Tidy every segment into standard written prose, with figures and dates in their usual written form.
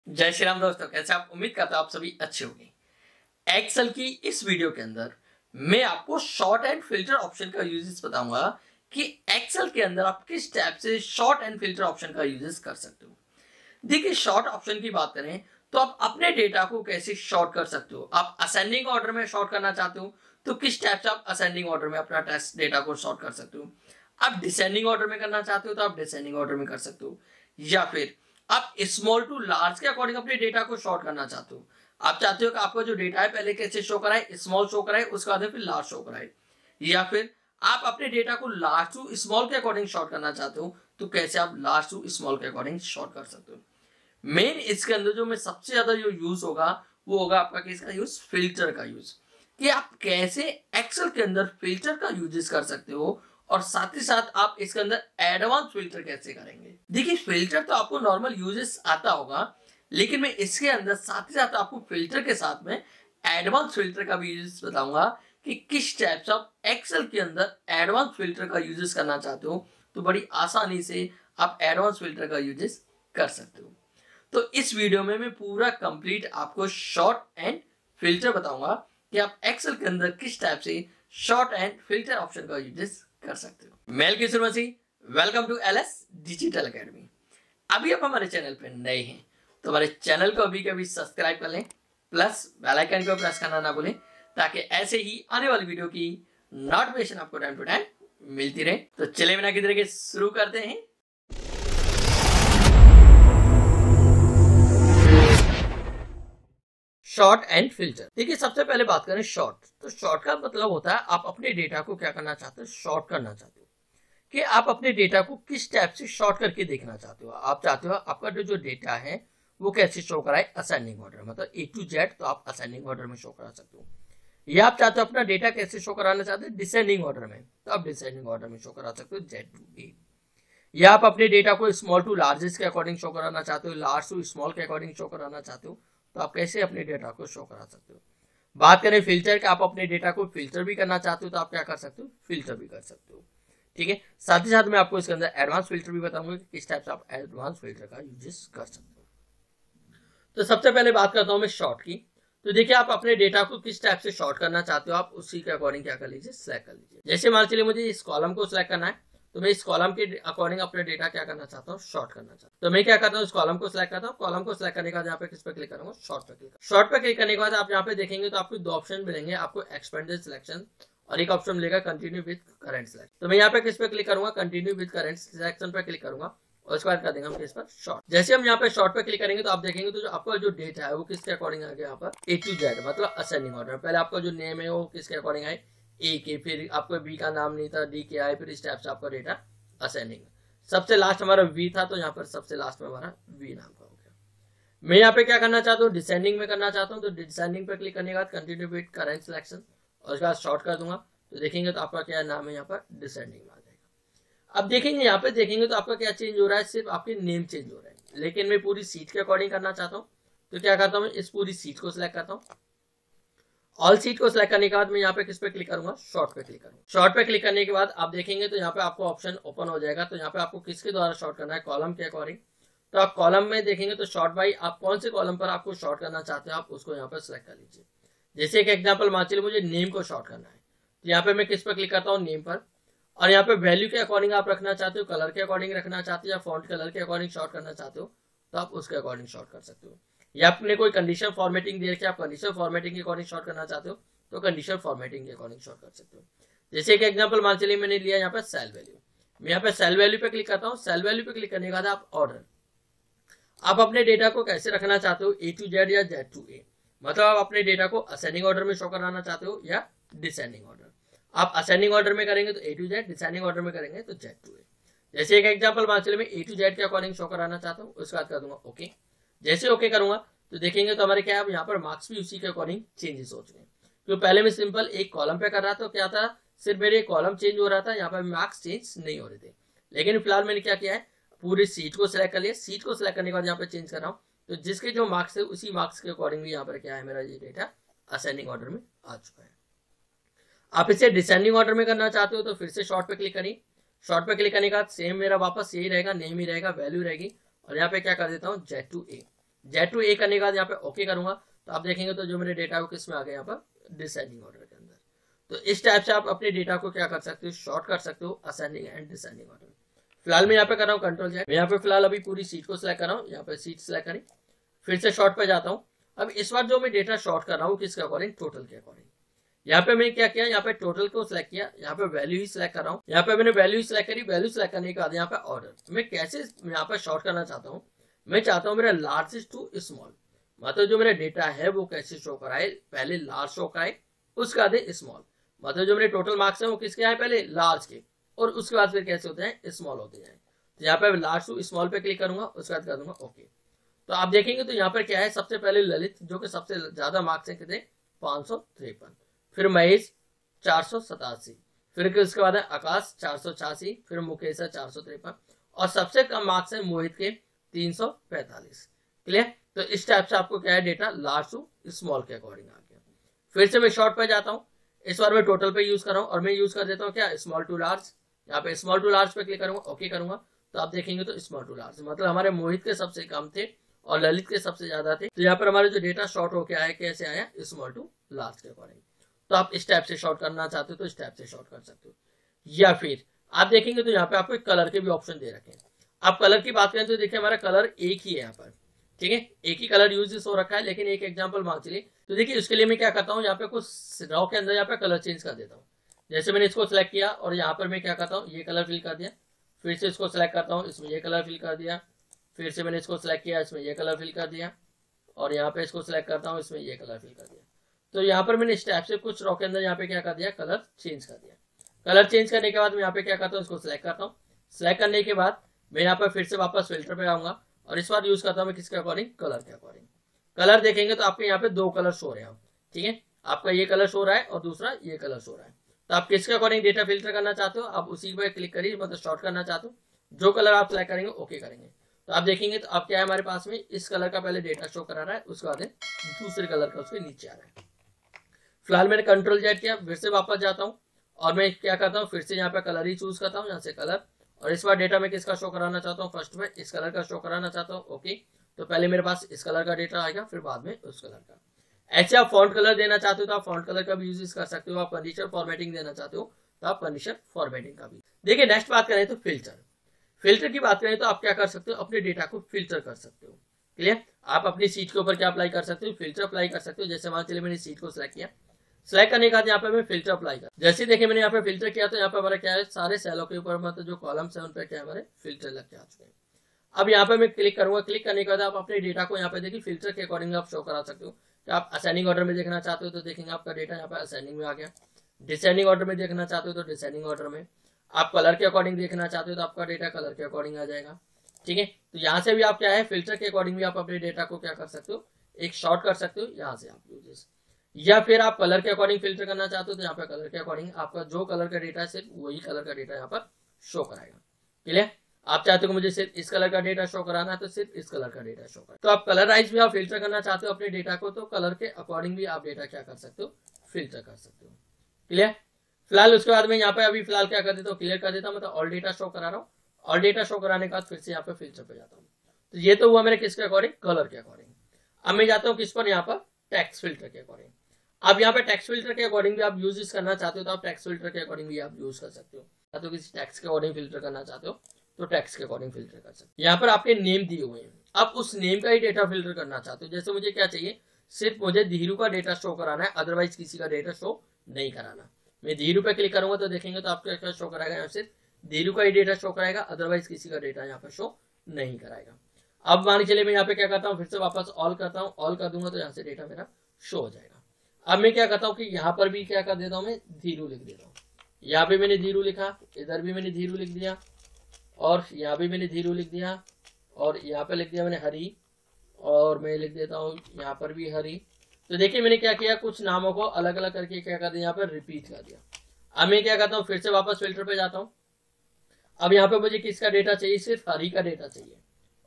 जय श्री राम दोस्तों, कैसे आप? उम्मीद करता हूं आप सभी अच्छे होंगे। एक्सेल की इस वीडियो के अंदर मैं आपको शॉर्ट एंड फिल्टर ऑप्शन का यूजेस बताऊंगा कि एक्सेल के अंदर आप किस टाइप से शॉर्ट एंड फिल्टर ऑप्शन का यूजेस कर सकते हो। देखिए, शॉर्ट ऑप्शन की बात करें तो आप अपने डेटा को कैसे शॉर्ट कर सकते हो। आप असेंडिंग ऑर्डर में शॉर्ट करना चाहते हो तो किस टाइप से आप असेंडिंग ऑर्डर में अपना टेस्ट डेटा को शॉर्ट कर सकते हो। आप डिसेंडिंग ऑर्डर में करना चाहते हो तो आप डिसेंडिंग ऑर्डर में कर सकते हो, या फिर आप स्मॉल टू लार्ज के अकॉर्डिंग अपने डेटा को शॉर्ट करना चाहते हो। आप चाहते हो कि आपका जो डेटा है पहले कैसे शो कराए, स्मॉल शो कराए, उसके बाद फिर लार्ज शो कराए, या फिर आप अपने डेटा को लार्ज टू स्मॉल के अकॉर्डिंग शॉर्ट करना चाहते हो तो कैसे आप लार्ज टू स्मॉल के अकॉर्डिंग शॉर्ट कर सकते हो। मेन इसके अंदर जो में सबसे ज्यादा जो यूज होगा वो होगा आपका किसका यूज, फिल्टर का यूज, कि आप कैसे एक्सेल के अंदर फिल्टर का यूजेस कर सकते हो और साथ ही साथ आप इसके अंदर एडवांस फिल्टर कैसे करेंगे। देखिए, फिल्टर तो आपको नॉर्मल यूजेस आता होगा, लेकिन मैं इसके अंदर साथ ही साथ आपको फिल्टर के साथ में एडवांस फिल्टर का भी यूजेस बताऊंगा कि किस टाइप से आप एक्सेल के अंदर एडवांस फिल्टर का यूजेस करना चाहते हो तो बड़ी आसानी से आप एडवांस फिल्टर का यूजेस कर सकते हो। तो इस वीडियो में मैं पूरा कंप्लीट आपको शॉर्ट एंड फिल्टर बताऊंगा कि आप एक्सेल के अंदर किस टाइप से शॉर्ट एंड फिल्टर ऑप्शन का यूजेस कर सकते हो। मेल Kishor Masih, welcome to LS digital academy. अभी आप हमारे चैनल पे नए हैं तो हमारे चैनल को अभी कभी सब्सक्राइब कर लें, प्लस बेल आइकन को प्रेस करना ना भूलें ताकि ऐसे ही आने वाली वीडियो की नोटिफिकेशन आपको टाइम टू टाइम मिलती रहे। तो चलिए बिना किसी के शुरू करते हैं। Short and filter. देखिए, सबसे पहले बात करें शॉर्ट, तो शॉर्ट का मतलब होता है आप अपने डेटा को क्या करना चाहते हो, शॉर्ट करना चाहते हो, कि आप अपने डेटा को किस टाइप से शॉर्ट करके देखना चाहते हो। आप चाहते हो आपका जो डेटा है वो कैसे शो कराए, असेंडिंग ऑर्डर, मतलब ए टू जेड, तो आप असेंडिंग ऑर्डर में शो करा सकते हो। या आप चाहते हो अपना डेटा कैसे शो कराना चाहते हो, डिसेंडिंग ऑर्डर में, तो आप डिसेंडिंग ऑर्डर में शो करा सकते हो, जेड टू ए। या आप अपने डेटा को स्मॉल टू लार्जेस्ट के अकॉर्डिंग शो कराना चाहते हो, लार्ज टू स्मॉल के अकॉर्डिंग शो कराना चाहते हो, तो आप कैसे अपने डेटा को शो करा सकते हो। बात करें फिल्टर का, आप अपने डेटा को फिल्टर भी करना चाहते हो तो आप क्या कर सकते हो, फिल्टर भी कर सकते हो। ठीक है, साथ ही साथ मैं आपको इसके अंदर एडवांस फिल्टर भी बताऊंगा कि किस टाइप से आप एडवांस फिल्टर का यूजेस कर सकते हो। तो सबसे पहले बात करता हूं मैं शॉर्ट की। तो देखिए, आप अपने डेटा को किस टाइप से शॉर्ट करना चाहते हो, आप उसी के अकॉर्डिंग क्या कर लीजिए, सिलेक्ट कर लीजिए। जैसे मान चलिए मुझे इस कॉलम को सिलेक्ट करना है तो मैं इस कॉलम के अकॉर्डिंग अपना डेटा क्या करना चाहता हूँ, शॉर्ट करना चाहता हूँ। तो मैं क्या करता हूँ, इस कॉलम को सिलेक्ट करता हूँ। कॉलम को सिलेक्ट करने के बाद यहाँ पे किस पे क्लिक करूंगा, शॉर्ट पे क्लिक। शॉर्ट पे क्लिक करने के बाद आप यहाँ पे देखेंगे तो आपको दो ऑप्शन मिलेंगे, आपको एक्सपेंडेड सिलेक्शन और एक ऑप्शन मिलेगा कंटिन्यू विद करंट सिलेक्शन। तो मैं यहाँ पे किस पे क्लिक करूंगा, कंटिन्यू विद करंट सिलेक्शन पे क्लिक करूंगा और उसके बाद कर देंगे हम किस पर, शॉर्ट। जैसे हम यहाँ पे शॉर्ट पे क्लिक करेंगे तो आप देखेंगे तो जो आपका जो डेटा है वो किसके अकॉर्डिंग आ गया, यहाँ पर ए टू जेड, मतलब असेंडिंग ऑर्डर। पहले आपका जो नेम है वो किसके अकॉर्डिंग आए, ए के, फिर आपको बी का नाम नहीं था, डी के आए, फिर इस टाइप से आपका डेटा असेंडिंग। सबसे लास्ट हमारा वी था तो यहाँ पर सबसे लास्ट में हमारा वी नाम का हो गया। मैं यहाँ पे क्या करना चाहता हूँ, डिसेंडिंग में करना चाहता हूँ, तो डिसेंडिंग पे क्लिक करने के बाद कंटिन्यू विद करंट सिलेक्शन और उसके बाद शॉर्ट कर दूंगा। तो देखेंगे तो आपका क्या नाम है, यहाँ पर डिसेंडिंग में आ जाएगा। अब देखेंगे यहाँ पे देखेंगे तो आपका क्या चेंज हो रहा है, सिर्फ आपके नेम चेंज हो रहा है, लेकिन मैं पूरी सीट के अकॉर्डिंग करना चाहता हूँ। तो क्या करता हूँ, इस पूरी सीट को सिलेक्ट करता हूँ। ऑल सीट को सिलेक्ट करने के बाद मैं यहाँ पे किस पे क्लिक करूंगा, शॉर्ट पे क्लिक करूंगा। शॉर्ट पे क्लिक करने के बाद आप देखेंगे तो यहाँ पे आपको ऑप्शन ओपन हो जाएगा। तो यहाँ पे आपको किसके द्वारा शॉर्ट करना है, कॉलम के अकॉर्डिंग। तो आप कॉलम में देखेंगे तो शॉर्ट बाई आप कौन से कॉलम पर आपको शॉर्ट करना चाहते हो, आप उसको यहाँ पे सिलेक्ट कर लीजिए। जैसे एक एग्जाम्पल मान चलिए मुझे नेम को शॉर्ट करना है, तो यहाँ पे मैं किस पर क्लिक करता हूँ, नेम पर। और यहाँ पे वैल्यू के अकॉर्डिंग आप रखना चाहते हो, कलर के अकॉर्डिंग रखना चाहते हो, या फॉन्ट कलर के अकॉर्डिंग शॉर्ट करना चाहते हो तो आप उसके अकॉर्डिंग शॉर्ट कर सकते हो। या आपने कोई कंडीशन फॉर्मेटिंग दे रखी है, आप कंडीशन फॉर्मेटिंग के अकॉर्डिंग शॉर्ट करना चाहते हो तो कंडीशन फॉर्मेटिंग के अकॉर्डिंग शॉर्ट कर सकते हो। जैसे एक एग्जांपल मान चलिए मैंने लिया यहाँ पे सेल वैल्यू, मैं यहाँ पे सेल वैल्यू पे क्लिक करता हूँ। सेल वैल्यू पे क्लिक करने के बाद आप ऑर्डर, आप अपने डेटा को कैसे रखना चाहते हो, ए टू जेड या जेड टू ए, मतलब आप अपने डेटा को असेंडिंग ऑर्डर में शो कराना चाहते हो या डिसेंडिंग ऑर्डर। आप असेंडिंग ऑर्डर में करेंगे तो ए टू जेड, डिसेंडिंग ऑर्डर में करेंगे तो जेड टू ए। जैसे एक एग्जांपल मान चलिए मैं ए टू जेड के अकॉर्डिंग शो कराना चाहता हूँ, उसके बाद कर दूंगा ओके। जैसे ओके करूंगा तो देखेंगे तो हमारे क्या है, यहाँ पर मार्क्स भी उसी के अकॉर्डिंग चेंजेस हो चुके हैं। तो पहले मैं सिंपल एक कॉलम पे कर रहा था तो क्या था, सिर्फ मेरे कॉलम चेंज हो रहा था, यहाँ पर मार्क्स चेंज नहीं हो रहे थे। लेकिन फिलहाल मैंने क्या किया है, पूरी सीट को सिलेक्ट कर लिया। सीट को सिलेक्ट करने के बाद यहाँ पे चेंज कर रहा हूँ, तो जिसके जो मार्क्स है उसी मार्क्स के अकॉर्डिंग यहाँ पर क्या है, मेरा ये डेटा असेंडिंग ऑर्डर में आ चुका है। आप इसे डिसेंडिंग ऑर्डर में करना चाहते हो तो फिर से शॉर्ट पे क्लिक करिए। शॉर्ट पे क्लिक करने के बाद सेम मेरा वापस यही रहेगा, नेम ही रहेगा, वैल्यू रहेगी, और यहाँ पे क्या कर देता हूँ, Z to A. Z to A करने के बाद यहाँ पे ओके करूंगा तो आप देखेंगे तो जो मेरे डेटा को किस में आ गया यहाँ पर डिसेंडिंग ऑर्डर के अंदर। तो इस टाइप से आप अपने डेटा को क्या कर सकते हो, शॉर्ट कर सकते हो असेंडिंग एंड डिसेंडिंग ऑर्डर। फिलहाल मैं यहाँ पे कर रहा हूँ कंट्रोल Z, मैं यहाँ पे फिलहाल अभी पूरी सीट को सिलेक्ट कर रहा हूँ, यहाँ पे सीट सिलेक्ट करी, फिर से शॉर्ट पे जाता हूँ। अब इस बार जो मैं डेटा शॉर्ट कर रहा हूँ किसके अकॉर्डिंग, टोटल के अकॉर्डिंग। यहाँ पे मैंने क्या किया, यहाँ पे टोटल को सिलेक्ट किया, यहाँ पे वैल्यू ही सिलेक्ट कर रहा हूँ, यहाँ पे मैंने वैल्यू सिलेक्ट करी, वैल्यू सिलेक्ट करने के बाद यहाँ पे ऑर्डर मैं कैसे यहाँ पे शॉर्ट करना चाहता हूँ, मैं चाहता हूँ मेरा लार्जेस्ट टू स्मॉल, मतलब जो मेरा डेटा है वो कैसे शो कराए, पहले लार्ज शो कराए उसके बाद स्मॉल, मतलब जो मेरे टोटल मार्क्स है वो किसके आए, पहले लार्ज के और उसके बाद फिर कैसे होते हैं, स्मॉल होते हैं। तो यहाँ पे लार्ज टू स्मॉल पे क्लिक करूंगा, उसके बाद कर दूंगा ओके। तो आप देखेंगे तो यहाँ पर क्या है, सबसे पहले ललित जो कि सबसे ज्यादा मार्क्स है कितने 553, फिर महेश 487, फिर उसके बाद है आकाश 486, फिर मुकेश है 453 और सबसे कम मार्क्स है मोहित के 345। क्लियर। तो इस टाइप से आपको क्या है डेटा लार्ज टू स्मॉल के अकॉर्डिंग आ गया। फिर से मैं शॉर्ट पे जाता हूँ, इस बार मैं टोटल पे यूज कर रहा हूँ और मैं यूज कर देता हूँ क्या, स्मॉल टू लार्ज। यहाँ पे स्मॉल टू लार्ज पे क्लिक करूंगा, ओके करूंगा तो आप देखेंगे तो स्मॉल टू लार्ज मतलब हमारे मोहित के सबसे कम थे और ललित के सबसे ज्यादा थे। तो यहाँ पर हमारे जो डेटा शॉर्ट होके आया कैसे आया, स्मॉल टू लार्ज के अकॉर्डिंग। तो आप इस टाइप से शॉर्ट करना चाहते हो तो इस टाइप से शॉर्ट कर सकते हो। या फिर आप देखेंगे तो यहाँ पे आपको कलर के भी ऑप्शन दे रखे हैं। आप कलर की बात करें तो देखिए हमारा कलर एक ही है यहाँ पर, ठीक है, एक ही कलर यूज हो रखा है, लेकिन एक एग्जांपल मान चलिए। तो देखिए उसके लिए मैं क्या करता हूँ, यहाँ पे कुछ रॉ के अंदर यहाँ पे कलर चेंज कर देता हूँ। जैसे मैंने इसको सिलेक्ट किया और यहाँ पर मैं क्या करता हूँ, ये कलर फिल कर दिया, फिर से इसको सिलेक्ट करता हूँ, इसमें ये कलर फिल कर दिया, फिर से मैंने इसको सिलेक्ट किया, इसमें ये कलर फिल कर दिया और यहाँ पे इसको सिलेक्ट करता हूँ, इसमें ये कलर फिल कर दिया। तो यहाँ पर मैंने इस टाइप से कुछ रॉ के अंदर यहाँ पे क्या कर दिया, कलर चेंज कर दिया। कलर चेंज करने के बाद मैं यहाँ पे क्या करता हूँ, इसको सिलेक्ट करता हूँ। सिलेक्ट करने के बाद मैं यहाँ पर फिर से वापस फिल्टर पे आऊंगा और इस बार यूज करता हूँ मैं किसके अकॉर्डिंग, कलर के अकॉर्डिंग। कलर देखेंगे तो आपके यहाँ पे दो कलर शो रहे हैं, ठीक है, आपका ये कलर शो रहा है और दूसरा ये कलर शो रहा है। तो आप किसके अकॉर्डिंग डेटा फिल्टर करना चाहते हो, आप उसी पर क्लिक करिए, मतलब शॉर्ट करना चाहते हो, जो कलर आप सिलेक्ट करेंगे ओके करेंगे। तो आप देखेंगे तो अब क्या है हमारे पास में, इस कलर का पहले डेटा शो करा रहा है, उसके बाद दूसरे कलर का उसके नीचे आ रहा है। फिलहाल मैंने कंट्रोल Z किया, फिर से वापस जाता हूँ और मैं क्या करता हूँ, फिर से यहाँ पे कलर ही चूज करता हूँ, यहाँ से कलर, और इस बार डेटा में किसका शो कराना चाहता हूँ, फर्स्ट में इस कलर का शो कराना चाहता हूँ, ओके। तो पहले मेरे पास इस कलर का डेटा आएगा, फिर बाद में उस कलर का। ऐसे आप फॉन्ट कलर देना चाहते हो तो आप फॉन्ट कलर का भी यूज कर सकते हो। आप कंडीशनल फॉर्मेटिंग देना चाहते हो तो आप कंडीशनल फॉर्मेटिंग का भी। देखिए नेक्स्ट बात करें तो फिल्टर। फिल्टर की बात करें तो आप क्या कर सकते हो, अपने डेटा को फिल्टर कर सकते हो। क्लियर। आप अपनी सीट के ऊपर क्या अप्लाई कर सकते हो, फिल्टर अप्लाई कर सकते हो। जैसे मान चलिए मैंने सीट को सिलेक्ट किया, सिलेक्ट करने के बाद यहाँ पे मैं फिल्टर अप्लाई कर, जैसे देखिए मैंने यहाँ पे फिल्टर किया तो यहाँ पे हमारा क्या है, सारे सेलों के ऊपर मतलब जो कॉलम्स है उन पे क्या हमारे फिल्टर लग के आ चुके हैं। अब यहाँ पे मैं क्लिक करूंगा, क्लिक करने के बाद आप अपने डेटा को यहाँ पे देखिए फिल्टर के अकॉर्डिंग आप शो करा सकते हो। कि आप असेंडिंग ऑर्डर में देखना चाहते हो तो देखेंगे आपका डेटा यहाँ पे असेंडिंग में आ गया। डिसेंडिंग ऑर्डर में देखना चाहते हो तो डिसेंडिंग ऑर्डर में। आप कलर के अकॉर्डिंग देखना चाहते हो तो आपका डेटा कलर के अकॉर्डिंग आ जाएगा, ठीक है। तो यहाँ से भी आप क्या है, फिल्टर के अकॉर्डिंग भी आप अपने डेटा को क्या कर सकते हो, एक शॉर्ट कर सकते हो यहाँ से आप यूजेस। या फिर आप कलर के अकॉर्डिंग फिल्टर करना चाहते हो तो यहाँ पे कलर के अकॉर्डिंग आपका जो कलर का डेटा है सिर्फ वही कलर का डेटा यहाँ पर शो कराएगा। क्लियर। आप चाहते हो मुझे सिर्फ इस कलर का डेटा शो कराना है तो सिर्फ इस कलर का डेटा शो कराए। तो आप कलराइज भी आप फिल्टर करना चाहते हो अपने डेटा को तो कलर के अकॉर्डिंग भी आप डेटा क्या कर सकते हो, फिल्टर कर सकते हो। क्लियर। फिलहाल उसके बाद में यहाँ पे अभी फिलहाल क्या कर देता हूँ, क्लियर कर देता हूँ, मतलब ऑल डेटा शो करा रहा हूँ। ऑल डेटा शो कराने के बाद फिर से यहाँ पे फिल्टर पे जाता हूँ। तो ये तो हुआ मेरे किसके अकॉर्डिंग, कलर के अकॉर्डिंग। अब मैं जाता हूँ किस पर, यहाँ पर टेक्स्ट फिल्टर के अकॉर्डिंग। अब यहाँ पे टेक्स्ट फिल्टर के अकॉर्डिंग भी आप यूज करना चाहते हो तो आप टेक्स्ट फिल्टर के अकॉर्डिंग भी आप यूज कर सकते हो। या तो किसी टेक्स्ट के अकॉर्डिंग फिल्टर करना चाहते हो तो टेक्स्ट के अकॉर्डिंग फिल्टर कर सकते हो। यहाँ पर आपके नेम दिए हुए हैं, आप उस नेम का ही डेटा फिल्टर करना चाहते हो। जैसे मुझे क्या चाहिए, सिर्फ मुझे धीरू का डेटा शो कराना है, अदरवाइज किसी का डेटा शो नहीं कराना। मैं धीरू पे क्लिक करूंगा तो देखेंगे तो आपका क्या शो कराएगा, यहाँ सिर्फ धीरू का ही डेटा शो कराएगा, अदरवाइज किसी का डेटा यहाँ पर शो नहीं कराएगा। अब मान चलिए मैं यहाँ पे क्या करता हूँ, फिर से वापस ऑल करता हूँ, ऑल कर दूंगा तो यहाँ से डेटा मेरा शो हो जाएगा। अब मैं क्या करता हूँ कि यहाँ पर भी क्या कर देता हूँ, मैं धीरू लिख देता हूँ। यहाँ पे मैंने धीरू लिखा, इधर भी मैंने धीरू लिख दिया और यहाँ भी मैंने धीरू लिख दिया और यहाँ पे लिख दिया मैंने हरी, और मैं लिख देता हूँ यहाँ पर भी हरी। तो देखिए मैंने क्या किया, कुछ नामों को अलग अलग करके क्या कर दिया, यहाँ पर रिपीट कर दिया। अब मैं क्या करता हूँ, फिर से वापस फिल्टर पे जाता हूँ। अब यहाँ पे मुझे किसका डेटा चाहिए, सिर्फ हरी का डेटा चाहिए।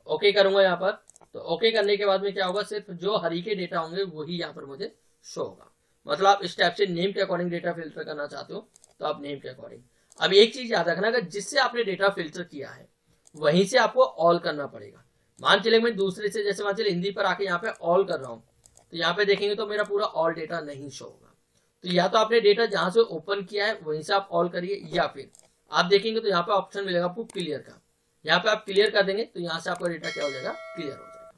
ओके करूंगा यहाँ पर, तो ओके करने के बाद में क्या होगा, सिर्फ जो हरी के डेटा होंगे वही यहाँ पर मुझे शो होगा। मतलब आप इस टाइप से नेम के अकॉर्डिंग डेटा फिल्टर करना चाहते हो तो आप नेम के अकॉर्डिंग। अब एक चीज याद रखना, अगर जिससे आपने डेटा फिल्टर किया है वहीं से आपको ऑल करना पड़ेगा। मान चले मैं दूसरे से, जैसे मान चले हिंदी पर आके यहाँ पे ऑल कर रहा हूँ, तो यहाँ पे देखेंगे तो मेरा पूरा ऑल डेटा नहीं शो होगा। तो या तो आपने डेटा जहां से ओपन किया है वहीं से आप ऑल करिए, या फिर आप देखेंगे तो यहाँ पे ऑप्शन मिलेगा आपको क्लियर का, यहाँ पे आप क्लियर कर देंगे तो यहाँ से आपका डेटा क्या हो जाएगा, क्लियर हो जाएगा।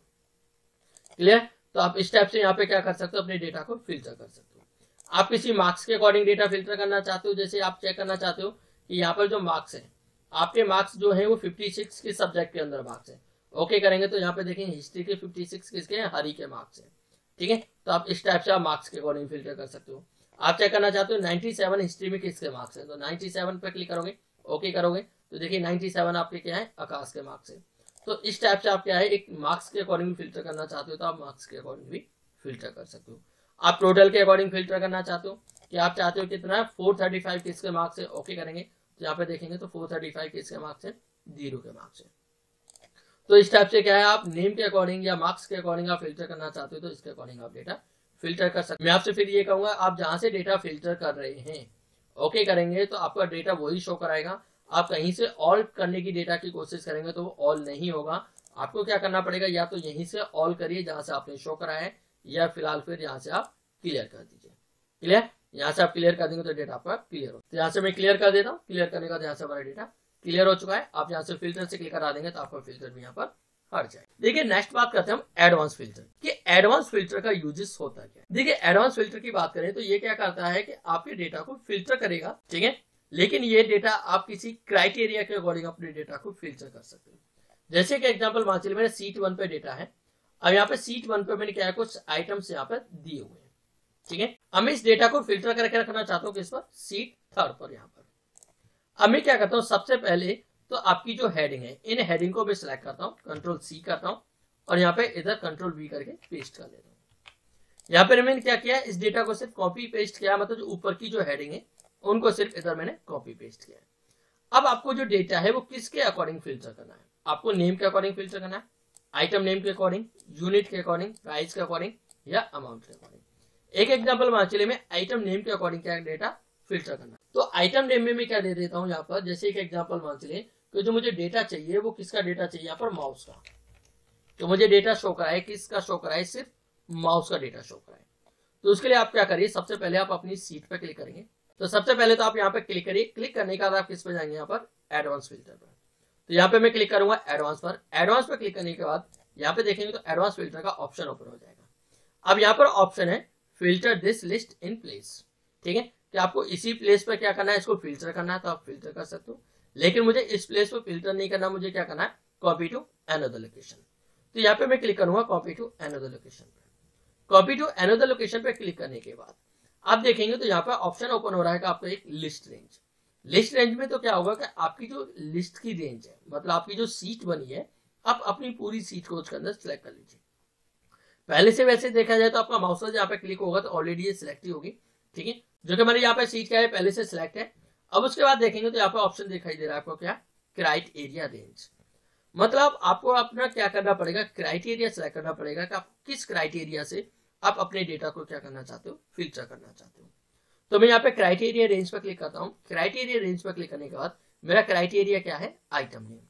क्लियर। तो आप इस टाइप से यहाँ पे क्या कर सकते हो, अपने डेटा को फिल्टर कर सकते हो। आप किसी मार्क्स के अकॉर्डिंग डेटा फिल्टर करना चाहते हो, जैसे आप चेक करना चाहते हो कि यहाँ पर जो मार्क्स है, आपके मार्क्स जो है वो 56 के सब्जेक्ट के अंदर मार्क्स है, ओके करेंगे तो यहाँ पे देखेंगे हिस्ट्री के 56 किसके हैं, हरी के मार्क्स है। ठीक है, तो आप इस टाइप से आप मार्क्स के अकॉर्डिंग फिल्टर कर सकते हो। आप चेक करना चाहते हो 97 हिस्ट्री में किसके मार्क्स है, तो 97 पे क्लिक करोगे, ओके करोगे तो देखिए 97 आपके क्या है, आकाश के मार्क्स है। तो इस टाइप से आप क्या है, एक मार्क्स के अकॉर्डिंग फिल्टर करना चाहते हो तो आप मार्क्स के अकॉर्डिंग भी फिल्टर कर सकते हो। आप टोटल के अकॉर्डिंग फिल्टर करना चाहते हो कि आप चाहते हो कितना है, 435 किसके मार्क्स है, ओके करेंगे तो यहाँ पे देखेंगे तो 435 किसके मार्क्स है, 0 के मार्क्स है। तो इस टाइप से क्या है, आप नेम के अकॉर्डिंग या मार्क्स के अकॉर्डिंग आप फिल्टर करना चाहते हो तो इसके अकॉर्डिंग आप डेटा फिल्टर कर सकते हैं। मैं आपसे फिर ये कहूंगा, आप जहां से डेटा फिल्टर कर रहे हैं ओके करेंगे तो आपका डेटा वही शो कराएगा। आप कहीं से ऑल करने की डेटा की कोशिश करेंगे तो वो ऑल नहीं होगा। आपको क्या करना पड़ेगा, या तो यहीं से ऑल करिए जहां से आपने शो कराया है, या फिलहाल फिर यहाँ से आप क्लियर कर दीजिए। क्लियर, यहाँ से आप क्लियर कर देंगे तो डेटा आपका क्लियर हो। तो यहाँ से मैं क्लियर कर देता हूँ, क्लियर करने का यहाँ से हमारा डेटा क्लियर हो चुका है। आप यहाँ से फिल्टर से क्लिक करा देंगे तो आपका फिल्टर भी यहाँ पर हट जाए। देखिए नेक्स्ट बात करते हैं हम एडवांस फिल्टर कि एडवांस फिल्टर का यूजेस होता है क्या। देखिए एडवांस फिल्टर की बात करें तो ये क्या करता है कि आपके डेटा को फिल्टर करेगा, ठीक है, लेकिन ये डेटा आप किसी क्राइटेरिया के अकॉर्डिंग अपने डेटा को फिल्टर कर सकते हो। जैसे कि एग्जांपल मान चलिए मेरे सीट 1 पे डेटा है, अब यहाँ पे सीट 1 पे मैंने क्या है, कुछ आइटम्स यहाँ पे दिए हुए हैं, ठीक है। अब मैं इस डेटा को फिल्टर करके रखना चाहता हूँ किस पर, सीट 3 पर यहाँ पर। अब मैं क्या करता हूँ, सबसे पहले तो आपकी जो हेडिंग है, इन हेडिंग को मैं सिलेक्ट करता हूँ, कंट्रोल सी करता हूँ और यहाँ पे इधर कंट्रोल वी करके पेस्ट कर लेता हूँ। यहाँ पे मैंने क्या किया, इस डेटा को सिर्फ कॉपी पेस्ट किया, मतलब जो ऊपर की जो हेडिंग है उनको सिर्फ इधर मैंने कॉपी पेस्ट किया है। अब आपको जो डेटा है वो किसके अकॉर्डिंग फिल्टर करना है, आपको नेम के अकॉर्डिंग फिल्टर करना है, आइटम नेम के अकॉर्डिंग, यूनिट के अकॉर्डिंग, प्राइस के अकॉर्डिंग या अमाउंट के अकॉर्डिंग। एक एग्जाम्पल मान चलिए मैं आइटम नेम के अकॉर्डिंग क्या डेटा फिल्टर करना है, तो आइटम नेम में मैं क्या दे देता हूँ यहाँ पर, जैसे एक एग्जाम्पल मान चलिए तो जो मुझे डेटा चाहिए वो किसका डेटा चाहिए, यहाँ पर माउस का। तो मुझे डेटा शो कराए, किसका शो कराए, सिर्फ माउस का डेटा शो कराए। तो उसके लिए आप क्या करिए, सबसे पहले आप अपनी सीट पे क्लिक करेंगे। तो सबसे पहले तो आप यहाँ पे क्लिक करिए, क्लिक करने के बाद आप किस पे जाएंगे, यहाँ पर एडवांस फिल्टर पर। तो यहाँ पे मैं क्लिक करूंगा एडवांस पर। एडवांस पर क्लिक करने के बाद यहाँ पे देखेंगे तो एडवांस फिल्टर का ऑप्शन ओपन हो जाएगा। अब यहाँ पर ऑप्शन है filter this list in place, ठीक है, कि आपको इसी प्लेस पर क्या करना है, इसको फिल्टर करना है तो आप फिल्टर कर सकते हो। लेकिन मुझे इस प्लेस पर फिल्टर नहीं करना, मुझे क्या करना है, कॉपी टू अनदर लोकेशन। तो यहाँ पे मैं क्लिक करूंगा कॉपी टू अनदर लोकेशन पे। कॉपी टू अनदर लोकेशन पे क्लिक करने के बाद आप देखेंगे तो यहाँ पे ऑप्शन ओपन हो रहा है कि आपका एक लिस्ट रेंज। लिस्ट रेंज में तो क्या होगा कि आपकी जो लिस्ट की रेंज है, मतलब आपकी जो सीट बनी है, आप अपनी पूरी सीट को उसके अंदर सिलेक्ट कर लीजिए। पहले से वैसे देखा जाए तो आपका माउस यहाँ पे क्लिक होगा तो ऑलरेडी ये सिलेक्ट ही होगी, ठीक है, जो कि मेरे यहाँ पे सीट क्या है पहले से सिलेक्ट है। अब उसके बाद देखेंगे तो यहाँ पे ऑप्शन दिखाई दे रहा है आपको क्या, क्राइटेरिया रेंज। मतलब आपको अपना क्या करना पड़ेगा, क्राइटेरिया सिलेक्ट करना पड़ेगा कि आप किस क्राइटेरिया से आप अपने डेटा को क्या करना चाहते हो, फिल्टर करना चाहते हो। तो मैं यहाँ पे क्राइटेरिया रेंज पर क्लिक करता हूँ। क्राइटेरिया रेंज पर क्लिक करने के बाद मेरा क्राइटेरिया क्या है, आइटम नेम।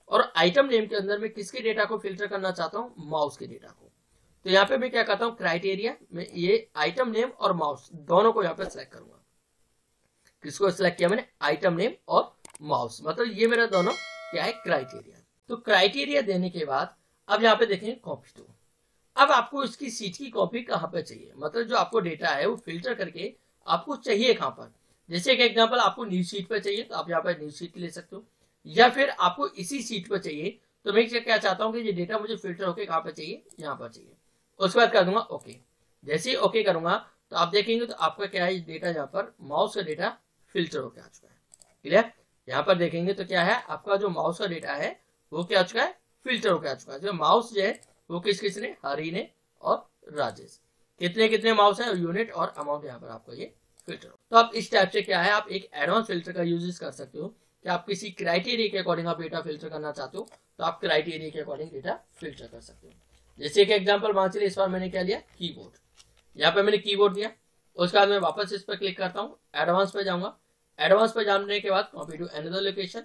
और आइटम नेम के अंदर मैं किसके डेटा को फिल्टर करना चाहता हूँ, माउस के डेटा को। तो यहाँ पे मैं क्या करता हूँ, क्राइटेरिया में ये आइटम नेम और माउस दोनों को यहाँ पे सिलेक्ट करूंगा। किसको सिलेक्ट किया मैंने, आइटम नेम और माउस, मतलब ये मेरा दोनों क्या है, क्राइटेरिया। तो क्राइटेरिया देने के बाद अब यहाँ पे देखेंगे कॉपी टू। अब आपको इसकी सीट की कॉपी कहाँ पे चाहिए, मतलब जो आपको डेटा है वो फिल्टर करके आपको चाहिए कहाँ पर। जैसे एक एग्जांपल आपको न्यूज सीट पर चाहिए तो आप यहाँ पर न्यूज सीट ले सकते हो, या फिर आपको इसी सीट पर चाहिए तो मैं क्या चाहता हूँ कि ये डेटा मुझे फिल्टर होकर कहाँ पर चाहिए, यहाँ पर चाहिए। उसके बाद कर दूंगा ओके। जैसे ही ओके करूंगा तो आप देखेंगे तो आपका क्या है, डेटा यहाँ पर माउस का डेटा फिल्टर होकर आ चुका है। क्लियर, यहाँ पर देखेंगे तो क्या है, आपका जो माउस का डेटा है वो क्या आ चुका है, फिल्टर होकर आ चुका है। जो माउस जो है वो किस ने, हरी ने और राजेश, कितने कितने माउस है, यूनिट और अमाउंट यहाँ पर आपको ये फिल्टर हो। तो आप इस टाइप से क्या है, आप एक एडवांस फिल्टर का यूज कर सकते हो कि आप किसी क्राइटेरिया के अकॉर्डिंग आप डेटा फिल्टर करना चाहते हो तो आप क्राइटेरिया के अकॉर्डिंग डेटा फिल्टर कर सकते हो। जैसे एक एग्जांपल मान चलिए इस बार मैंने क्या लिया, कीबोर्ड। यहाँ पे मैंने कीबोर्ड दिया, उसके बाद मैं वापस इस पर क्लिक करता हूँ, एडवांस पे जाऊंगा। एडवांस पे जाने के बाद कॉपी टू अनदर लोकेशन,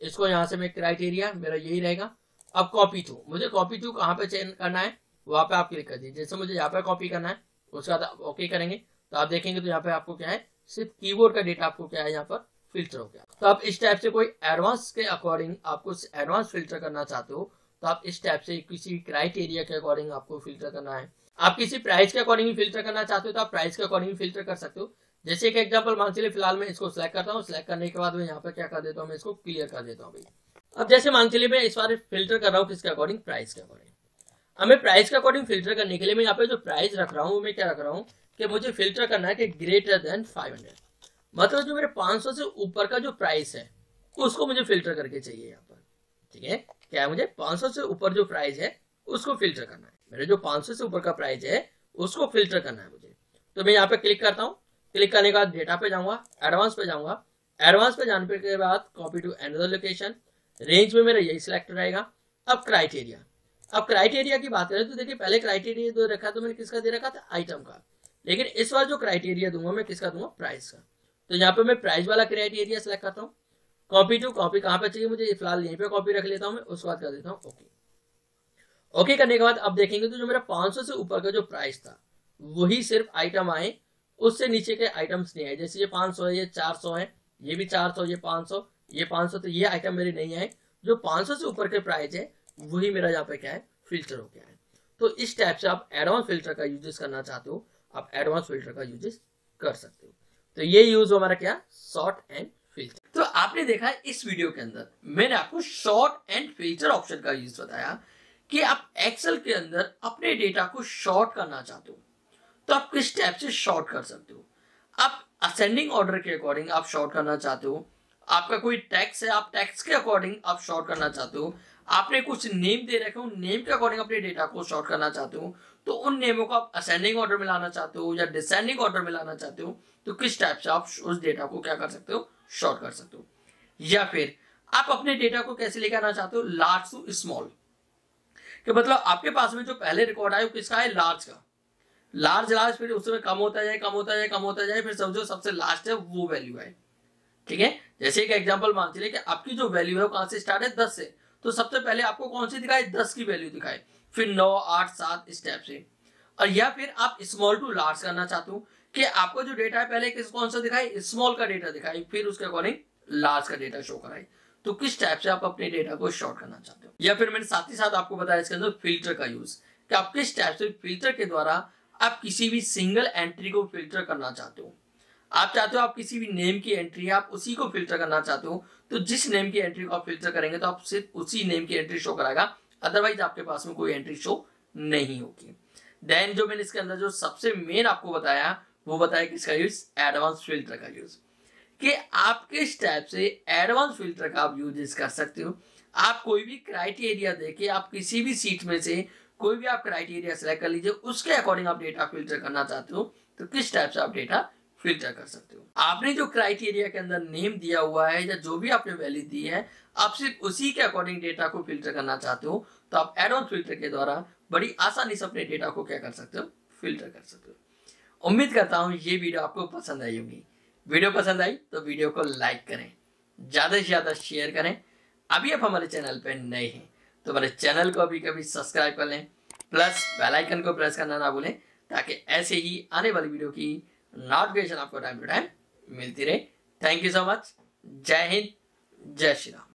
इसको यहाँ से मैं क्राइटेरिया मेरा यही रहेगा। अब कॉपी टू, मुझे कॉपी टू कहाँ पे चेंज करना है, वहां पे आप क्लिक कर दीजिए। जैसे मुझे यहाँ पे कॉपी करना है, उसके बाद ओके करेंगे तो आप देखेंगे तो यहाँ पे आपको क्या है, सिर्फ कीबोर्ड का डेटा आपको क्या है यहाँ पर फिल्टर हो गया। तो आप इस टाइप से कोई एडवांस के अकॉर्डिंग आपको एडवांस फिल्टर करना चाहते हो तो आप इस टाइप से किसी क्राइटेरिया के अकॉर्डिंग आपको फिल्टर करना है। आप किसी प्राइस के अकॉर्डिंग ही फिल्टर करना चाहते हो तो आप प्राइस के अकॉर्डिंग फिल्टर कर सकते हो। जैसे एक एग्जांपल मान चलिए, फिलहाल मैं इसको सिलेक्ट करता हूँ, सिलेक्ट करने के बाद मैं यहाँ पे क्या कर देता हूँ, मैं इसको क्लियर कर देता हूँ भाई। अब जैसे मान चलिए मैं इस बार फिल्टर कर रहा हूँ किसके अकॉर्डिंग, प्राइस के अकॉर्डिंग। हमें प्राइस के अकॉर्डिंग फिल्टर करने के लिए मैं यहाँ पे जो प्राइस रख रहा हूँ, मैं क्या रख रहा हूँ कि मुझे फिल्टर करना है कि ग्रेटर देन 500, मतलब जो मेरे 500 से ऊपर का जो प्राइस है उसको मुझे फिल्टर करके चाहिए यहाँ पर। ठीक है, क्या है, मुझे 500 से ऊपर जो प्राइस है उसको फिल्टर करना है। मेरे जो 500 से ऊपर का प्राइस है उसको फिल्टर करना है मुझे। तो मैं यहाँ पे क्लिक करता हूँ, क्लिक करने के बाद डेटा पे जाऊंगा, एडवांस पे जाऊंगा, एडवांस पे जाने के बाद copy to another location, range में मेरा यही सिलेक्ट रहेगा। अब क्राइटेरिया, अब क्राइटेरिया की बात करें तो देखिए पहले क्राइटेरिया दे रखा तो मैंने किसका दे रखा था, आइटम का, लेकिन इस बार जो क्राइटेरिया दूंगा मैं किसका दूंगा, प्राइस का। तो यहाँ पे मैं प्राइस वाला क्राइटेरिया सिलेक्ट करता हूँ। कॉपी टू, कॉपी कहाँ पे चाहिए मुझे, फिलहाल यहीं पे कॉपी रख लेता हूँ मैं, उसके बाद कर देता हूँ ओके। ओके करने के बाद अब देखेंगे तो जो मेरा 500 से ऊपर का जो प्राइस था वही सिर्फ आइटम आए, उससे नीचे के आइटम्स नहीं आए। जैसे ये 500 है, ये 400 है, ये भी 400, ये 500, ये 500, तो ये आइटम मेरे नहीं आए। जो 500 से ऊपर के प्राइस है वही मेरा यहाँ पे क्या है, फिल्टर हो गया है। तो इस टाइप से आप एडवांस फिल्टर का यूजेस करना चाहते हो, आप एडवांस फिल्टर का यूजेस कर सकते हो। तो ये यूज हमारा क्या, शॉर्ट एंड फिल्टर। तो आपने देखा इस वीडियो के अंदर मैंने आपको शॉर्ट एंड फिल्टर ऑप्शन का यूज बताया कि आप एक्सेल के अंदर अपने डेटा को शॉर्ट करना चाहते हो तो आप किस टाइप से शॉर्ट कर सकते हो। आप असेंडिंग ऑर्डर के अकॉर्डिंग आप शॉर्ट करना चाहते हो, आपका कोई टैक्स है, आप टैक्स के अकॉर्डिंग आप शॉर्ट करना चाहते हो, आपने कुछ नेम दे रखे हो, नेम के अकॉर्डिंग अपने डेटा को शॉर्ट करना चाहते हो, तो उन नेमों को आप असेंडिंग ऑर्डर में लाना चाहते हो या डिसेंडिंग ऑर्डर में लाना चाहते हो, तो किस टाइप से आप उस डेटा को क्या कर सकते हो, शॉर्ट कर सकते हो। या फिर आप अपने डेटा को कैसे लेकर आना चाहते हो, लार्ज टू स्मॉल, कि मतलब आपके पास में जो पहले रिकॉर्ड आया वो किसका है, लार्ज का, लार्ज लार्ज, फिर उसमें कम होता जाए, कम होता जाए, कम होता जाए, फिर समझो सबसे लास्ट है वो वैल्यू है। ठीक है, जैसे एक एग्जांपल मान चलिए कि आपकी जो वैल्यू है वो कहां से स्टार्ट है, 10 से, तो सबसे पहले आपको कौन सी दिखाए, 10 की वैल्यू दिखाए, फिर 9, 8, 7 स्टेप से। और या फिर आप स्मॉल टू लार्ज करना चाहते हो कि आपको जो डेटा है पहले किस कौन सा दिखाए, स्मॉल का डेटा दिखाए, फिर उसके अकॉर्डिंग लार्ज का डेटा शो कराए। तो किस टाइप से आप अपने डेटा को शॉर्ट करना चाहते हो। या फिर मैंने साथ ही साथ आपको बताया इसके अंदर फिल्टर का यूज, कि आप किस टाइप से फिल्टर के द्वारा आप किसी भी सिंगल एंट्री को फिल्टर करना चाहते हो। आप चाहते हो आप किसी भी नेम की एंट्री है आप उसी को फिल्टर करना चाहते हो, तो जिस नेम की एंट्री को आप फिल्टर करेंगे तो आप सिर्फ उसी नेम की एंट्री शो कराएगा, अदरवाइज आपके पास में कोई एंट्री शो नहीं होगी। देन जो मैंने इसके अंदर जो सबसे मेन आपको बताया वो बताया किसका यूज, एडवांस फिल्टर का यूज, कि आप किस टाइप से एडवांस फिल्टर का आप यूज कर सकते हो। आप कोई भी क्राइटेरिया देके आप किसी भी सीट में से कोई भी आप क्राइटेरिया सेलेक्ट कर लीजिए, उसके अकॉर्डिंग आप डेटा फिल्टर करना चाहते हो तो किस टाइप से आप डेटा फिल्टर कर सकते हो। आपने जो क्राइटेरिया के अंदर नेम दिया हुआ है या जो भी आपने वैल्यू दी है, आप सिर्फ उसी के अकॉर्डिंग डेटा को फिल्टर करना चाहते हो, तो आप एडवांस फिल्टर के द्वारा बड़ी आसानी से अपने डेटा को क्या कर सकते हो, फिल्टर कर सकते हो। उम्मीद करता हूँ ये वीडियो आपको पसंद आई होगी। वीडियो पसंद आई तो वीडियो को लाइक करें, ज्यादा से ज्यादा शेयर करें। अभी आप हमारे चैनल पे नए हैं तो हमारे चैनल को अभी कभी सब्सक्राइब कर लें, प्लस बेल आइकन को प्रेस करना ना भूलें, ताकि ऐसे ही आने वाली वीडियो की नोटिफिकेशन आपको टाइम टू टाइम मिलती रहे। Thank you so much. जय हिंद, जय श्री राम।